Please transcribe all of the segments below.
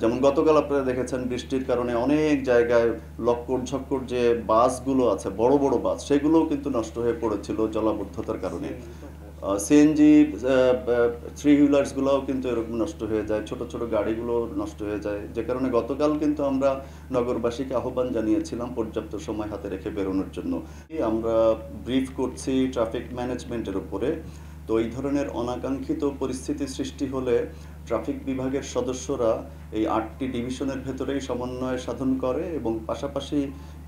যেমন গতকাল আপনারা দেখেছেন বৃষ্টির কারণে অনেক জায়গায় লক্কর-ঝক্কর যে বাসগুলো আছে, বড় বড় বাস, সেগুলোও কিন্তু নষ্ট হয়ে পড়েছিল জলাবদ্ধতার কারণে। সিএনজি থ্রি হুইলার্স গুলাও কিন্তু এরকম নষ্ট হয়ে যায়, ছোট ছোট গাড়িগুলো নষ্ট হয়ে যায়, যে কারণে গতকাল কিন্তু আমরা নগরবাসীকে আহ্বান জানিয়েছিলাম পর্যাপ্ত সময় হাতে রেখে বেরোনোর জন্য। আমরা ব্রিফ করছি ট্রাফিক ম্যানেজমেন্টের উপরে। তো এই ধরনের অনাকাঙ্ক্ষিত পরিস্থিতি সৃষ্টি হলে ট্রাফিক বিভাগের সদস্যরা এই ৮টি ডিভিশনের ভেতরেই সমন্বয় সাধন করে এবং পাশাপাশি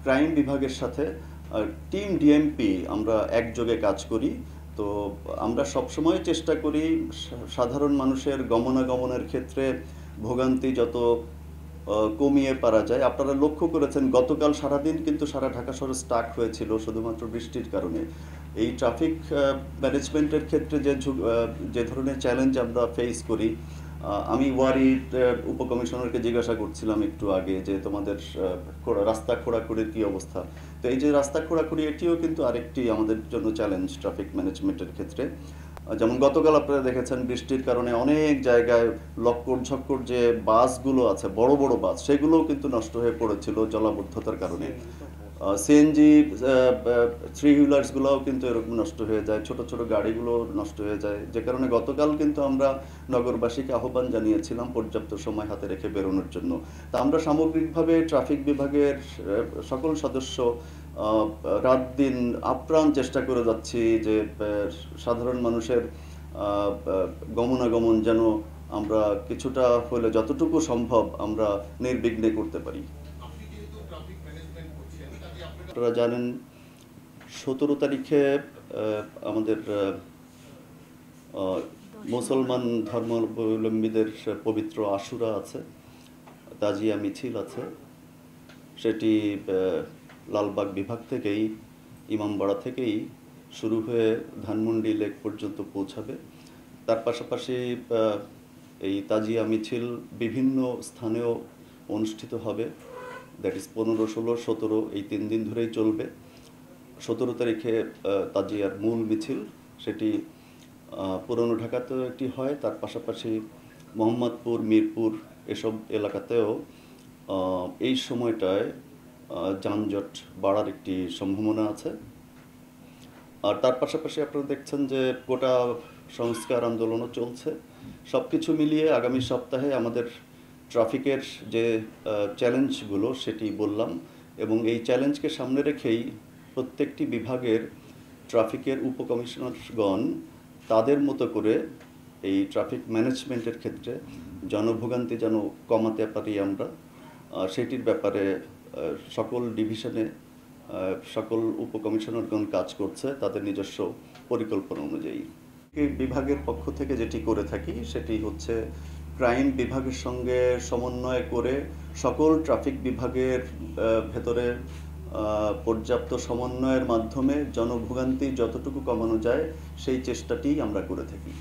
ক্রাইম বিভাগের সাথে টিম ডিএমপি আমরা একযোগে কাজ করি। তো আমরা সবসময় চেষ্টা করি সাধারণ মানুষের গমনাগমনের ক্ষেত্রে ভোগান্তি যত কমিয়ে পারা যায়। আপনারা লক্ষ্য করেছেন গতকাল সারাদিন কিন্তু সারা ঢাকা শহর স্টাক হয়েছিল শুধুমাত্র বৃষ্টির কারণে। এই ট্রাফিক ম্যানেজমেন্টের ক্ষেত্রে যে ধরনের চ্যালেঞ্জ আমরা ফেস করি, আমি ওয়ারিড উপকমিশনারকে জিজ্ঞাসা করছিলাম একটু আগে যে তোমাদের রাস্তা খোঁড়াখুড়ির কি অবস্থা। তো এই যে রাস্তা খোঁড়াখুড়ি, এটিও কিন্তু আরেকটি আমাদের জন্য চ্যালেঞ্জ ট্রাফিক ম্যানেজমেন্টের ক্ষেত্রে। যেমন গতকাল আপনারা দেখেছেন বৃষ্টির কারণে অনেক জায়গায় লক্কর-ঝক্কর যে বাসগুলো আছে, বড় বড় বাস, সেগুলোও কিন্তু নষ্ট হয়ে পড়েছিল জলাবদ্ধতার কারণে। সিএনজি থ্রি হুইলার্স গুলাও কিন্তু এরকম নষ্ট হয়ে যায়, ছোট ছোট গাড়িগুলো নষ্ট হয়ে যায়, যে কারণে গতকাল কিন্তু আমরা নগরবাসীকে আহ্বান জানিয়েছিলাম পর্যাপ্ত সময় হাতে রেখে বেরোনোর জন্য। তা আমরা সামগ্রিকভাবে ট্রাফিক বিভাগের সকল সদস্য রাত দিন আপ্রাণ চেষ্টা করে যাচ্ছি যে সাধারণ মানুষের গমনাগমন যেন আমরা কিছুটা হলে যতটুকু সম্ভব আমরা নির্বিঘ্নে করতে পারি। আপনারা জানেন ১৭ তারিখে আমাদের মুসলমান ধর্মাবলম্বীদের পবিত্র আশুরা আছে, তাজিয়া মিছিল আছে। সেটি লালবাগ বিভাগ থেকেই, ইমামবাড়া থেকেই শুরু হয়ে ধানমন্ডি লেক পর্যন্ত পৌঁছাবে। তার পাশাপাশি এই তাজিয়া মিছিল বিভিন্ন স্থানেও অনুষ্ঠিত হবে। দ্যাট ইজ ১৫, ১৬, ১৭ এই ৩ দিন ধরেই চলবে। ১৭ তারিখে তাজিয়ার মূল মিছিল, সেটি পুরনো ঢাকাতেও একটি হয়, তার পাশাপাশি মোহাম্মদপুর, মিরপুর এসব এলাকাতেও এই সময়টায় যানজট বাড়ার একটি সম্ভাবনা আছে। আর তার পাশাপাশি আপনারা দেখছেন যে গোটা সংস্কার আন্দোলনও চলছে। সব কিছু মিলিয়ে আগামী সপ্তাহে আমাদের ট্রাফিকের যে চ্যালেঞ্জগুলো সেটি বললাম, এবং এই চ্যালেঞ্জকে সামনে রেখেই প্রত্যেকটি বিভাগের ট্রাফিকের উপকমিশনারগণ তাদের মতো করে এই ট্রাফিক ম্যানেজমেন্টের ক্ষেত্রে জনভোগান্তি যেন কমাতে পারি আমরা, সেটির ব্যাপারে সকল ডিভিশনে সকল উপকমিশনারগণ কাজ করছে তাদের নিজস্ব পরিকল্পনা অনুযায়ী। বিভাগের পক্ষ থেকে যেটি করে থাকি সেটি হচ্ছে ক্রাইম বিভাগের সঙ্গে সমন্বয় করে সকল ট্রাফিক বিভাগের ভেতরে পর্যাপ্ত সমন্বয়ের মাধ্যমে জনভোগান্তি যতটুকু কমানো যায় সেই চেষ্টাটি আমরা করে থাকি।